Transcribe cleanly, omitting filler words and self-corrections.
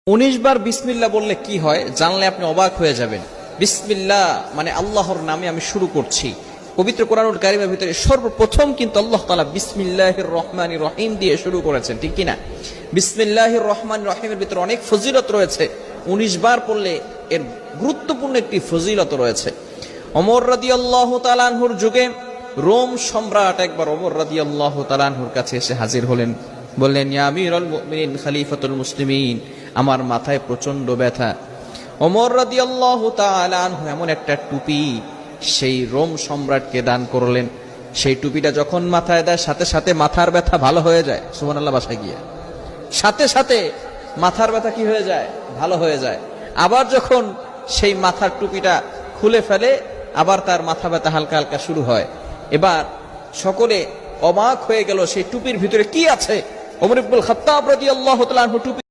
19 বার বিসমিল্লাহ বললে কি হয় জানলে আপনি অবাক হয়ে যাবেন। বিসমিল্লাহ মানে আল্লাহর নামে আমি শুরু করছি। পবিত্র কোরআনুল কারীমের ভিতরে সর্বপ্রথম কিন্তু আল্লাহ তাআলা বিসমিল্লাহির রহমানির রহিম দিয়ে শুরু করেছেন, ঠিক কি না? বিসমিল্লাহির রহমানির রহিমের ভিতরে অনেক ফজিলত রয়েছে। 19 বার পড়লে এর গুরুত্বপূর্ণ একটি ফজিলত রয়েছে। ওমর রাদিয়াল্লাহু তাআলা আনহুর যুগে রোম সম্রাট একবার ওমর রাদিয়াল্লাহু তাআলা আনহুর কাছে এসে হাজির হলেন। বললেন, ইয়া আমিরুল মুমিনিন খলিফাতুল মুসলিমিন, আমার মাথায় প্রচন্ড ব্যথা। ওমর রাদিয়াল্লাহু তাআলা আনহু এমন একটা টুপি সেই রোম সম্রাটকে দান করলেন। সেই টুপিটা যখন মাথায় দেয় সাথে সাথে মাথার ব্যথা ভালো হয়ে যায়। সুবহানাল্লাহ, বাসায় গিয়ে সাথে সাথে মাথার ব্যথা কি হয়ে যায়? ভালো হয়ে যায়। আবার যখন সেই মাথার টুপিটা খুলে ফেলে আবার তার মাথা ব্যথা হালকা হালকা শুরু হয়। এবার সকলে অবাক হয়ে গেল সেই টুপির ভিতরে কি আছে। ওমর ইবনুল খাত্তাব রাদিয়াল্লাহু তাআলা আনহু টুপি